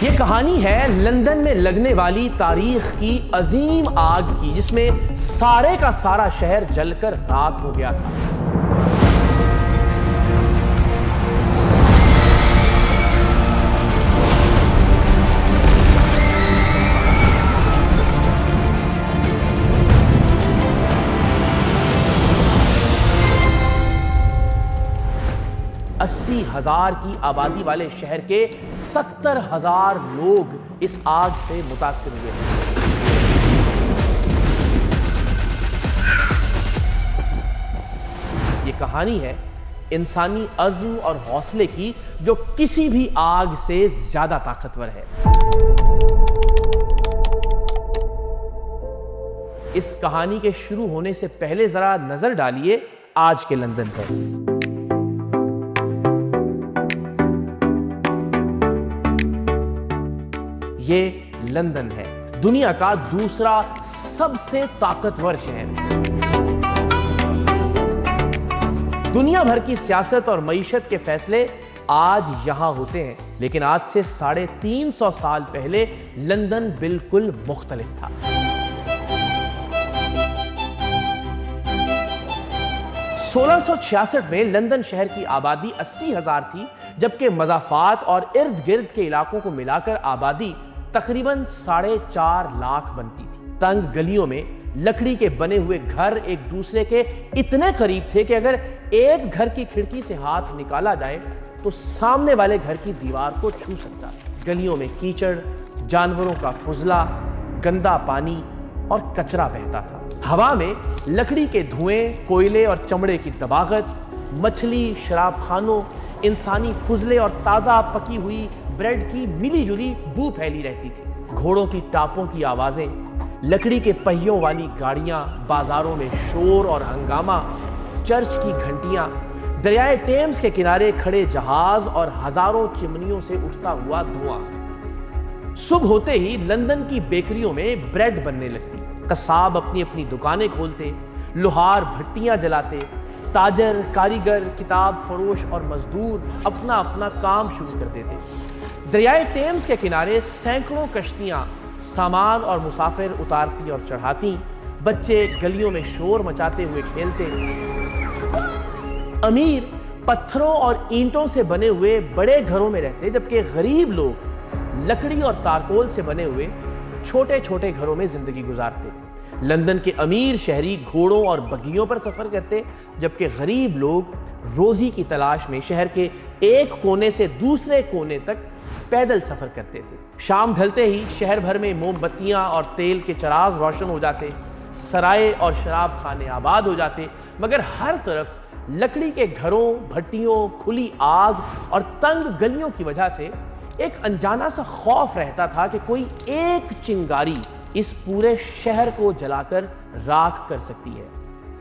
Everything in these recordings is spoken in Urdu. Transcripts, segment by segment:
یہ کہانی ہے لندن میں لگنے والی تاریخ کی عظیم آگ کی، جس میں سارے کا سارا شہر جل کر راکھ ہو گیا تھا۔ 80,000 کی آبادی والے شہر کے 70,000 لوگ اس آگ سے متاثر ہوئے ہیں۔ یہ کہانی ہے انسانی عزم اور حوصلے کی، جو کسی بھی آگ سے زیادہ طاقتور ہے۔ اس کہانی کے شروع ہونے سے پہلے ذرا نظر ڈالیے آج کے لندن پر۔ یہ لندن ہے، دنیا کا دوسرا سب سے طاقتور شہر۔ دنیا بھر کی سیاست اور معیشت کے فیصلے آج یہاں ہوتے ہیں، لیکن آج سے 350 سال پہلے لندن بالکل مختلف تھا۔ 1666 میں لندن شہر کی آبادی 80,000 تھی، جبکہ مضافات اور ارد گرد کے علاقوں کو ملا کر آبادی تقریباً 4.5 لاکھ بنتی تھی۔ تنگ گلیوں میں لکڑی کے بنے ہوئے گھر ایک دوسرے کے اتنے قریب تھے کہ اگر ایک گھر کی کھڑکی سے ہاتھ نکالا جائے تو سامنے والے گھر کی دیوار کو چھو سکتا۔ گلیوں میں کیچڑ، جانوروں کا فضلہ، گندا پانی اور کچرا بہتا تھا۔ ہوا میں لکڑی کے دھوئیں، کوئلے اور چمڑے کی دباغت، مچھلی، شراب خانوں، انسانی فضلے اور تازہ پکی ہوئی بریڈ کی ملی جلی بو پھیلی رہتی تھی۔ گھوڑوں کی ٹاپوں کی آوازیں، لکڑی کے پہیوں والی گاڑیاں، بازاروں میں شور اور ہنگامہ، چرچ کی گھنٹیاں، دریائے ٹیمز کے کنارے کھڑے جہاز اور ہزاروں چمنیوں سے اٹھتا ہوا دھواں۔ صبح ہوتے ہی لندن کی بیکریوں میں بریڈ بننے لگتی، قصاب اپنی اپنی دکانیں کھولتے، لوہار بھٹیاں جلاتے، تاجر، کاریگر، کتاب فروش اور مزدور اپنا اپنا کام شروع کر دیتے۔ دریائے ٹیمز کے کنارے سینکڑوں کشتیاں سامان اور مسافر اتارتی اور چڑھاتی، بچے گلیوں میں شور مچاتے ہوئے کھیلتے۔ امیر پتھروں اور اینٹوں سے بنے ہوئے بڑے گھروں میں رہتے، جبکہ غریب لوگ لکڑی اور تارکول سے بنے ہوئے چھوٹے چھوٹے گھروں میں زندگی گزارتے۔ لندن کے امیر شہری گھوڑوں اور بگیوں پر سفر کرتے، جبکہ غریب لوگ روزی کی تلاش میں شہر کے ایک کونے سے دوسرے کونے تک پیدل سفر کرتے تھے۔ شام ڈھلتے ہی شہر بھر میں موم بتیاں اور تیل کے چراغ روشن ہو جاتے، سرائے اور شراب خانے آباد ہو جاتے، مگر ہر طرف لکڑی کے گھروں، بھٹیوں، کھلی آگ اور تنگ گلیوں کی وجہ سے ایک انجانا سا خوف رہتا تھا کہ کوئی ایک چنگاری اس پورے شہر کو جلا کر راکھ کر سکتی ہے۔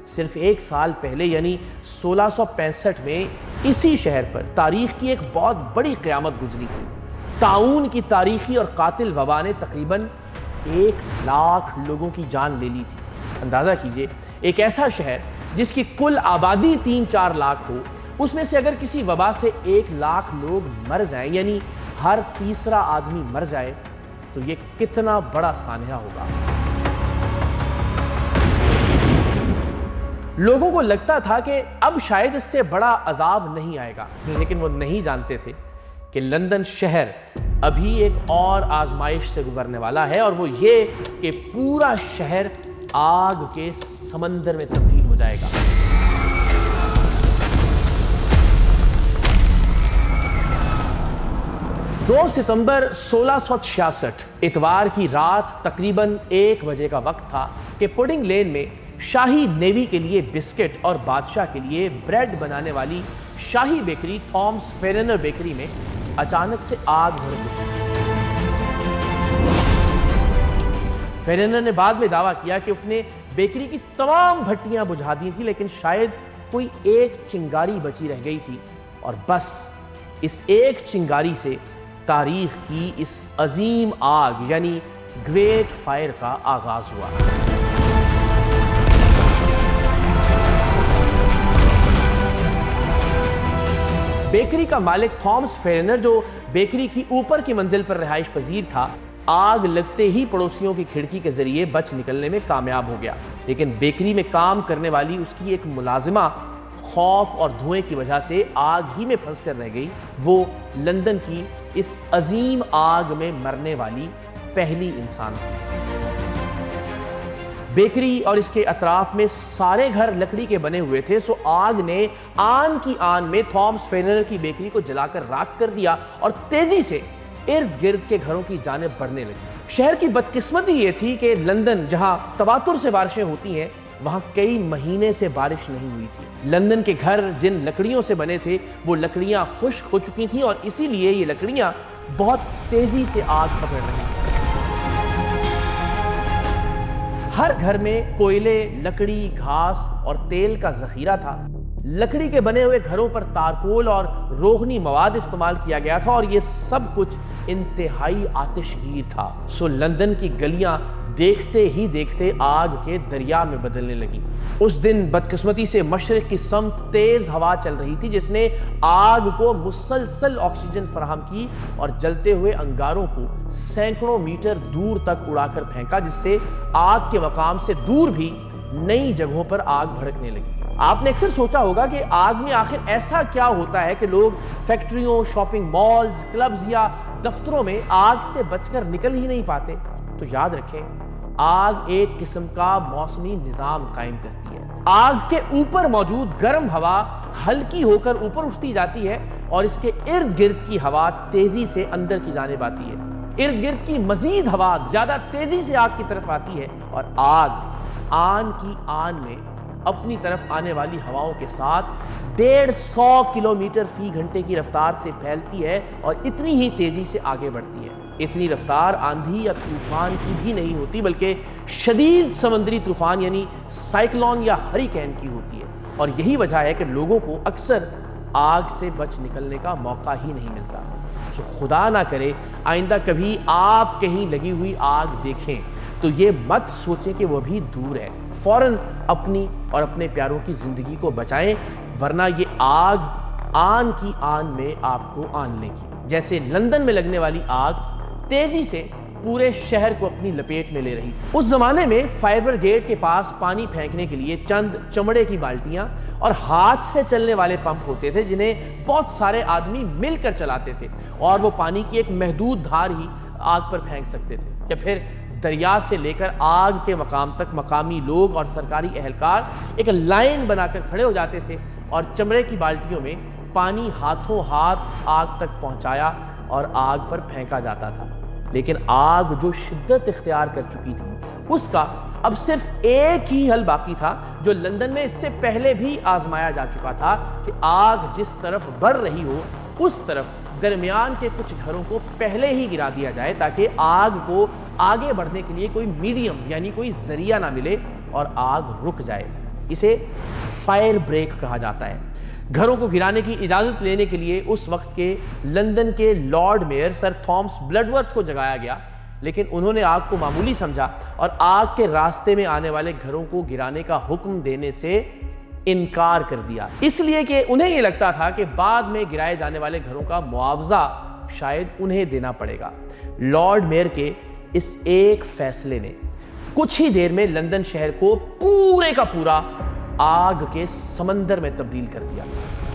صرف ایک سال پہلے یعنی 1665 میں اسی شہر پر تاریخ کی ایک بہت بڑی قیامت گزری تھی۔ طاعون کی تاریخی اور قاتل وبا نے تقریباً 1,00,000 لوگوں کی جان لے لی تھی۔ اندازہ کیجئے، ایک ایسا شہر جس کی کل آبادی 3-4 لاکھ ہو، اس میں سے اگر کسی وبا سے 1,00,000 لوگ مر جائیں، یعنی ہر تیسرا آدمی مر جائے، تو یہ کتنا بڑا سانحہ ہوگا۔ لوگوں کو لگتا تھا کہ اب شاید اس سے بڑا عذاب نہیں آئے گا، لیکن وہ نہیں جانتے تھے کہ لندن شہر ابھی ایک اور آزمائش سے گزرنے والا ہے، اور وہ یہ کہ پورا شہر آگ کے سمندر میں تبدیل ہو جائے گا۔ دو ستمبر 1666 اتوار کی رات تقریباً 1 بجے کا وقت تھا کہ پڈنگ لین میں شاہی نیوی کے لیے بسکٹ اور بادشاہ کے لیے بریڈ بنانے والی شاہی بیکری تھامس فیرنر بیکری میں اچانک سے آگ بھڑک گئی۔ فیرنر نے بعد میں دعویٰ کیا کہ اس نے بیکری کی تمام بھٹیاں بجھا دی تھی، لیکن شاید کوئی ایک چنگاری بچی رہ گئی تھی، اور بس اس ایک چنگاری سے تاریخ کی اس عظیم آگ یعنی گریٹ فائر کا آغاز ہوا۔ بیکری کا مالک تھامس فیرنر جو بیکری کی اوپر کی منزل پر رہائش پذیر تھا، آگ لگتے ہی پڑوسیوں کی کھڑکی کے ذریعے بچ نکلنے میں کامیاب ہو گیا، لیکن بیکری میں کام کرنے والی اس کی ایک ملازمہ خوف اور دھوئیں کی وجہ سے آگ ہی میں پھنس کر رہ گئی۔ وہ لندن کی اس عظیم آگ میں مرنے والی پہلی انسان تھی۔ بیکری اور اس کے اطراف میں سارے گھر لکڑی کے بنے ہوئے تھے، سو آگ نے آن کی آن میں تھامس فیرنر کی بیکری کو جلا کر راکھ کر دیا اور تیزی سے ارد گرد کے گھروں کی جانب بڑھنے لگی۔ شہر کی بدقسمتی یہ تھی کہ لندن جہاں تواتر سے بارشیں ہوتی ہیں، وہاں کئی مہینے سے بارش نہیں ہوئی تھی۔ لندن کے گھر جن لکڑیوں سے بنے تھے وہ لکڑیاں خشک ہو چکی تھیں اور اسی لیے یہ لکڑیاں بہت تیزی سے آگ پکڑ رہی تھیں۔ ہر گھر میں کوئلے، لکڑی، گھاس اور تیل کا ذخیرہ تھا۔ لکڑی کے بنے ہوئے گھروں پر تارکول اور روغنی مواد استعمال کیا گیا تھا اور یہ سب کچھ انتہائی آتش گیر تھا۔ سو لندن کی گلیاں دیکھتے ہی دیکھتے آگ کے دریا میں بدلنے لگی۔ اس دن بدقسمتی سے مشرق کی سمت تیز ہوا چل رہی تھی جس نے آگ کو مسلسل آکسیجن فراہم کی اور جلتے ہوئے انگاروں کو سینکڑوں میٹر دور تک اڑا کر پھینکا، جس سے آگ کے مقام سے دور بھی نئی جگہوں پر آگ بھڑکنے لگی۔ آپ نے اکثر سوچا ہوگا کہ آگ میں آخر ایسا کیا ہوتا ہے کہ لوگ فیکٹریوں، شاپنگ مالز، کلبز یا دفتروں میں آگ سے بچ کر نکل ہی نہیں پاتے؟ تو یاد رکھیں، آگ ایک قسم کا موسمی نظام قائم کرتی ہے۔ آگ کے اوپر موجود گرم ہوا ہلکی ہو کر اوپر اٹھتی جاتی ہے اور اس کے ارد گرد کی ہوا تیزی سے اندر کی جانب آتی ہے۔ ارد گرد کی مزید ہوا زیادہ تیزی سے آگ کی طرف آتی ہے اور آگ آن کی آن میں اپنی طرف آنے والی ہواؤں کے ساتھ 150 کلومیٹر فی گھنٹے کی رفتار سے پھیلتی ہے اور اتنی ہی تیزی سے آگے بڑھتی ہے۔ اتنی رفتار آندھی یا طوفان کی بھی نہیں ہوتی، بلکہ شدید سمندری طوفان یعنی سائیکلون یا ہریکین کی ہوتی ہے، اور یہی وجہ ہے کہ لوگوں کو اکثر آگ سے بچ نکلنے کا موقع ہی نہیں ملتا۔ سو خدا نہ کرے آئندہ کبھی آپ کہیں لگی ہوئی آگ دیکھیں تو یہ مت سوچیں کہ وہ بھی دور ہے، فوراً اپنی اور اپنے پیاروں کی زندگی کو بچائیں، ورنہ یہ آگ آن کی آن میں آپ کو آن لے گی۔ جیسے لندن میں لگنے والی آگ تیزی سے پورے شہر کو اپنی لپیٹ میں لے رہی تھی۔ اس زمانے میں فائر بریگیڈ کے پاس پانی پھینکنے کے لیے چند چمڑے کی بالٹیاں اور ہاتھ سے چلنے والے پمپ ہوتے تھے جنہیں بہت سارے آدمی مل کر چلاتے تھے، اور وہ پانی کی ایک محدود دھار ہی آگ پر پھینک سکتے تھے، یا پھر دریا سے لے کر آگ کے مقام تک مقامی لوگ اور سرکاری اہلکار ایک لائن بنا کر کھڑے ہو جاتے تھے اور چمڑے کی بالٹیوں میں پانی ہاتھوں ہاتھ آگ تک پہنچایا اور آگ پر پھینکا جاتا تھا۔ لیکن آگ جو شدت اختیار کر چکی تھی، اس کا اب صرف ایک ہی حل باقی تھا جو لندن میں اس سے پہلے بھی آزمایا جا چکا تھا، کہ آگ جس طرف بڑھ رہی ہو اس طرف درمیان کے کچھ گھروں کو پہلے ہی گرا دیا جائے، تاکہ آگ کو آگے بڑھنے کے لیے کوئی میڈیم یعنی کوئی ذریعہ نہ ملے اور آگ رک جائے۔ اسے فائر بریک کہا جاتا ہے۔ گھروں کو گرانے کی اجازت لینے کے لیے اس وقت کے لندن کے لارڈ میئر سر تھامس بلڈورتھ کو جگایا گیا، لیکن انہوں نے آگ کو معمولی سمجھا اور آگ کے راستے میں آنے والے گھروں کو گرانے کا حکم دینے سے انکار کر دیا، اس لیے کہ انہیں یہ لگتا تھا کہ بعد میں گرائے جانے والے گھروں کا معاوضہ شاید انہیں دینا پڑے گا۔ لارڈ میئر کے اس ایک فیصلے نے کچھ ہی دیر میں لندن شہر کو پورے کا پورا آگ کے سمندر میں تبدیل کر دیا۔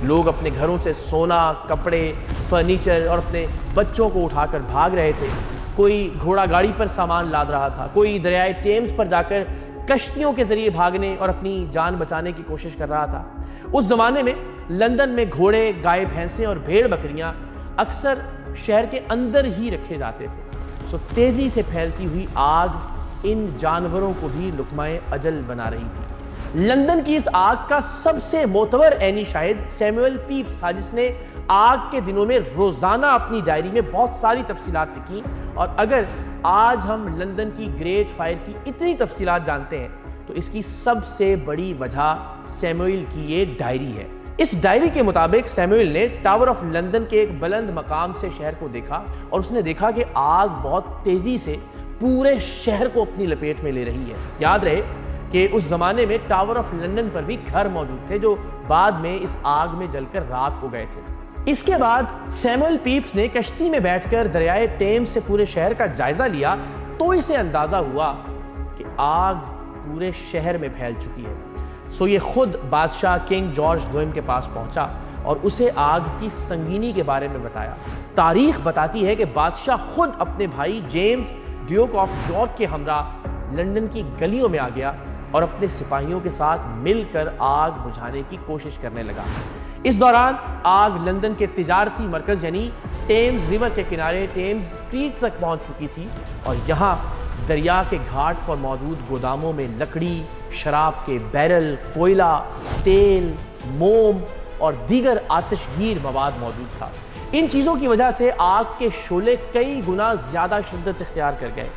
لوگ اپنے گھروں سے سونا، کپڑے، فرنیچر اور اپنے بچوں کو اٹھا کر بھاگ رہے تھے۔ کوئی گھوڑا گاڑی پر سامان لاد رہا تھا، کوئی دریائے ٹیمز پر جا کر کشتیوں کے ذریعے بھاگنے اور اپنی جان بچانے کی کوشش کر رہا تھا۔ اس زمانے میں لندن میں گھوڑے، گائے، بھینسیں اور بھیڑ بکریاں اکثر شہر کے اندر ہی رکھے جاتے تھے۔ سو تیزی سے پھیلتی ہوئی آگ ان جانوروں کو بھی لقمۂ اجل بنا رہی تھی۔ لندن کی اس آگ کا سب سے معتبر عینی شاہد سیموئل پیپس تھا، جس نے آگ کے دنوں میں روزانہ اپنی ڈائری میں بہت ساری تفصیلات لکھی، اور اگر آج ہم لندن کی گریٹ فائر کی اتنی تفصیلات جانتے ہیں تو اس کی سب سے بڑی وجہ سیموئل کی یہ ڈائری ہے۔ اس ڈائری کے مطابق سیموئل نے ٹاور آف لندن کے ایک بلند مقام سے شہر کو دیکھا اور اس نے دیکھا کہ آگ بہت تیزی سے پورے شہر کو اپنی لپیٹ میں لے رہی ہے۔ یاد رہے کہ اس زمانے میں ٹاور آف لندن پر بھی گھر موجود تھے جو بعد میں اس آگ میں جل کر راکھ ہو گئے تھے۔ اس کے بعد سیموئل پیپس نے کشتی میں بیٹھ کر دریائے ٹیمز سے پورے شہر کا جائزہ لیا تو اسے اندازہ ہوا کہ آگ پورے شہر میں پھیل چکی ہے۔ سو یہ خود بادشاہ کنگ جارج دوئم کے پاس پہنچا اور اسے آگ کی سنگینی کے بارے میں بتایا۔ تاریخ بتاتی ہے کہ بادشاہ خود اپنے بھائی جیمز ڈیوک آف یارک کے ہمراہ لندن کی گلیوں میں آ گیا اور اپنے سپاہیوں کے ساتھ مل کر آگ بجھانے کی کوشش کرنے لگا۔ اس دوران آگ لندن کے تجارتی مرکز یعنی ٹیمز ریور کے کنارے ٹیمز اسٹریٹ تک پہنچ چکی تھی، اور یہاں دریا کے گھاٹ پر موجود گوداموں میں لکڑی، شراب کے بیرل، کوئلہ، تیل، موم اور دیگر آتش گیر مواد موجود تھا۔ ان چیزوں کی وجہ سے آگ کے شعلے کئی گنا زیادہ شدت اختیار کر گئے۔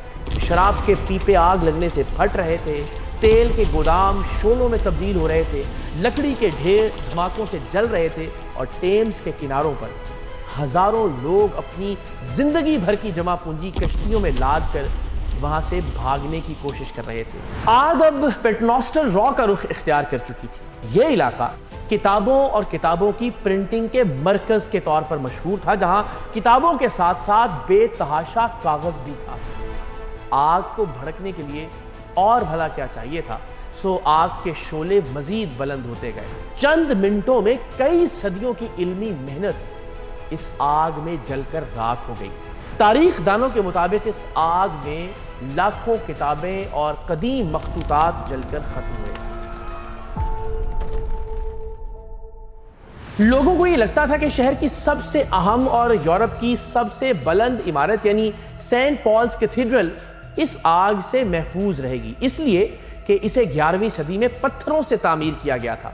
شراب کے پیپے آگ لگنے سے پھٹ رہے تھے، تیل کے گودام شعلوں میں تبدیل ہو رہے تھے، لکڑی کے ڈھیر دھماکوں سے جل رہے تھے، اور ٹیمز کے کناروں پر ہزاروں لوگ اپنی زندگی بھر کی جمع پونجی کشتیوں میں لاد کر وہاں سے بھاگنے کی کوشش کر رہے تھے۔ آگ اب پیٹرنوسٹر را کا رخ اختیار کر چکی تھی۔ یہ علاقہ کتابوں اور کتابوں کی پرنٹنگ کے مرکز کے طور پر مشہور تھا، جہاں کتابوں کے ساتھ ساتھ بے تحاشا کاغذ بھی تھا۔ آگ کو بھڑکنے کے لیے اور بھلا کیا چاہیے تھا، سو آگ کے شعلے مزید بلند ہوتے گئے۔ چند منٹوں میں کئی صدیوں کی علمی محنت اس آگ میں جل کر راکھ ہو گئی۔ تاریخ دانوں کے مطابق اس آگ میں لاکھوں کتابیں اور قدیم مخطوطات جل کر ختم ہوئے۔ لوگوں کو یہ لگتا تھا کہ شہر کی سب سے اہم اور یورپ کی سب سے بلند عمارت یعنی سینٹ پالز کیتھیڈرل اس آگ سے محفوظ رہے گی، اس لیے کہ اسے 11ویں صدی میں پتھروں سے تعمیر کیا گیا تھا۔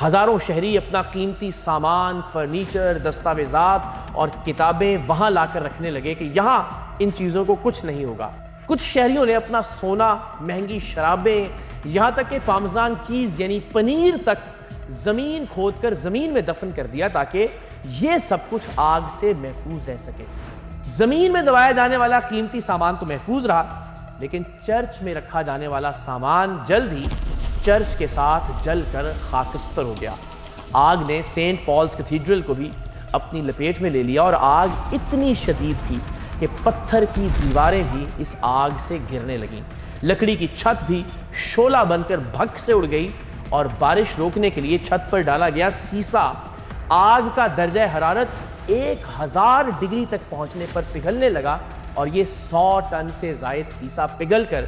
ہزاروں شہری اپنا قیمتی سامان، فرنیچر، دستاویزات اور کتابیں وہاں لا کر رکھنے لگے کہ یہاں ان چیزوں کو کچھ نہیں ہوگا۔ کچھ شہریوں نے اپنا سونا، مہنگی شرابیں، یہاں تک کہ پارمیزان چیز یعنی پنیر تک زمین کھود کر زمین میں دفن کر دیا تاکہ یہ سب کچھ آگ سے محفوظ رہ سکے۔ زمین میں دبایا جانے والا قیمتی سامان تو محفوظ رہا، لیکن چرچ میں رکھا جانے والا سامان جلد ہی چرچ کے ساتھ جل کر خاکستر ہو گیا۔ آگ نے سینٹ پالز کیتھیڈرل کو بھی اپنی لپیٹ میں لے لیا، اور آگ اتنی شدید تھی کہ پتھر کی دیواریں بھی اس آگ سے گرنے لگیں۔ لکڑی کی چھت بھی شعلہ بن کر بھک سے اڑ گئی، اور بارش روکنے کے لیے چھت پر ڈالا گیا سیسا آگ کا درجہ حرارت 1000 ڈگری تک پہنچنے پر پگھلنے لگا، اور یہ 100 ٹن سے زائد سیسا پگھل کر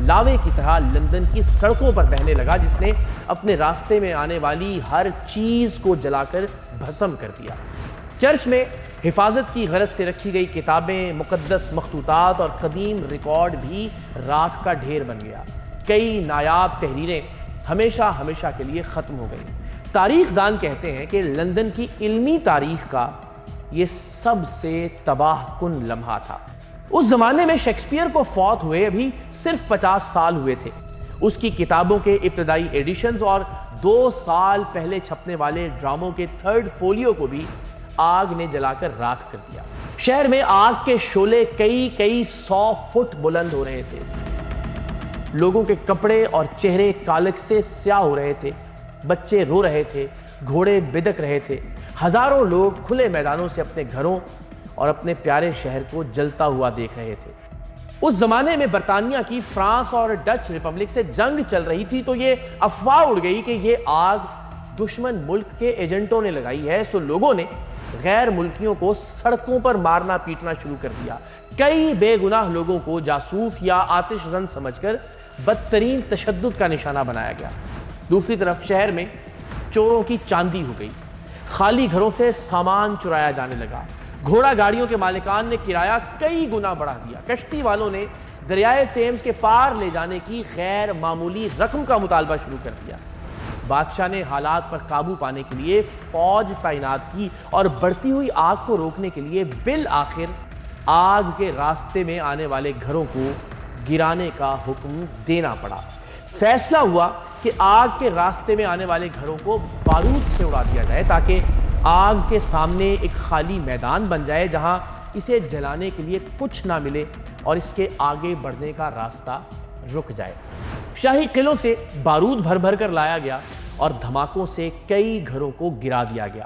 لاوے کی طرح لندن کی سڑکوں پر بہنے لگا، جس نے اپنے راستے میں آنے والی ہر چیز کو جلا کر بھسم کر دیا۔ چرچ میں حفاظت کی غرض سے رکھی گئی کتابیں، مقدس مخطوطات اور قدیم ریکارڈ بھی راکھ کا ڈھیر بن گیا۔ کئی نایاب تحریریں ہمیشہ کے لیے ختم ہو گئی۔ تاریخ دان کہتے ہیں کہ لندن کی علمی تاریخ کا یہ سب سے تباہ کن لمحہ تھا۔ اس زمانے میں شیکسپیئر کو فوت ہوئے ابھی صرف 50 سال ہوئے تھے۔ اس کی کتابوں کے ابتدائی ایڈیشنز اور 2 سال پہلے چھپنے والے ڈراموں کے 3rd فولیو کو بھی آگ نے جلا کر راکھ کر دیا۔ شہر میں آگ کے شعلے کئی 100 فٹ بلند ہو رہے تھے۔ لوگوں کے کپڑے اور چہرے کالک سے سیاہ ہو رہے تھے، بچے رو رہے تھے، گھوڑے بدک رہے تھے۔ ہزاروں لوگ کھلے میدانوں سے اپنے گھروں اور اپنے پیارے شہر کو جلتا ہوا دیکھ رہے تھے۔ اس زمانے میں برطانیہ کی فرانس اور ڈچ ریپبلک سے جنگ چل رہی تھی، تو یہ افواہ اڑ گئی کہ یہ آگ دشمن ملک کے ایجنٹوں نے لگائی ہے، سو لوگوں نے غیر ملکیوں کو سڑکوں پر مارنا پیٹنا شروع کر دیا۔ کئی بے گناہ لوگوں کو جاسوس یا آتش زن سمجھ کر بدترین تشدد کا نشانہ بنایا گیا۔ دوسری طرف شہر میں چوروں کی چاندی ہو گئی، خالی گھروں سے سامان چرایا جانے لگا۔ گھوڑا گاڑیوں کے مالکان نے کرایہ کئی گنا بڑھا دیا۔ کشتی والوں نے دریائے ٹیمز کے پار لے جانے کی غیر معمولی رقم کا مطالبہ شروع کر دیا۔ بادشاہ نے حالات پر قابو پانے کے لیے فوج تعینات کی، اور بڑھتی ہوئی آگ کو روکنے کے لیے بالآخر آگ کے راستے میں آنے والے گھروں کو گرانے کا حکم دینا پڑا۔ فیصلہ ہوا کہ آگ کے راستے میں آنے والے گھروں کو بارود سے اڑا دیا جائے، تاکہ آگ کے سامنے ایک خالی میدان بن جائے جہاں اسے جلانے کے لیے کچھ نہ ملے اور اس کے آگے بڑھنے کا راستہ رک جائے۔ شاہی قلعوں سے بارود بھر بھر کر لایا گیا اور دھماکوں سے کئی گھروں کو گرا دیا گیا۔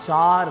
4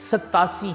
87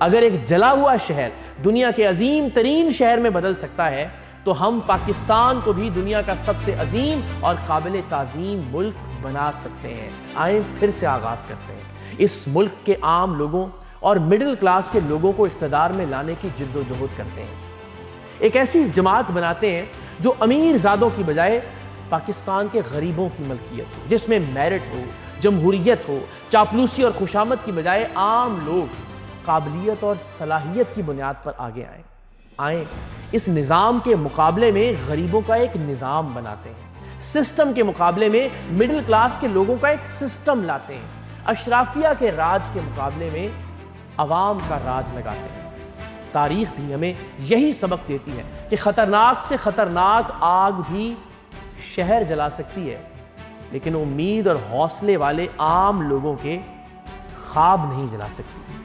اگر ایک جلا ہوا شہر دنیا کے عظیم ترین شہر میں بدل سکتا ہے تو ہم پاکستان کو بھی دنیا کا سب سے عظیم اور قابل تعظیم ملک بنا سکتے ہیں۔ آئیں پھر سے آغاز کرتے ہیں، اس ملک کے عام لوگوں اور مڈل کلاس کے لوگوں کو اقتدار میں لانے کی جد و جہد کرتے ہیں۔ ایک ایسی جماعت بناتے ہیں جو امیر زادوں کی بجائے پاکستان کے غریبوں کی ملکیت ہو، جس میں میرٹ ہو، جمہوریت ہو، چاپلوسی اور خوشامد کی بجائے عام لوگ قابلیت اور صلاحیت کی بنیاد پر آگے آئیں اس نظام کے مقابلے میں غریبوں کا ایک نظام بناتے ہیں، سسٹم کے مقابلے میں مڈل کلاس کے لوگوں کا ایک سسٹم لاتے ہیں، اشرافیہ کے راج کے مقابلے میں عوام کا راج لگاتے ہیں۔ تاریخ بھی ہمیں یہی سبق دیتی ہے کہ خطرناک سے خطرناک آگ بھی شہر جلا سکتی ہے، لیکن امید اور حوصلے والے عام لوگوں کے خواب نہیں جلا سکتی۔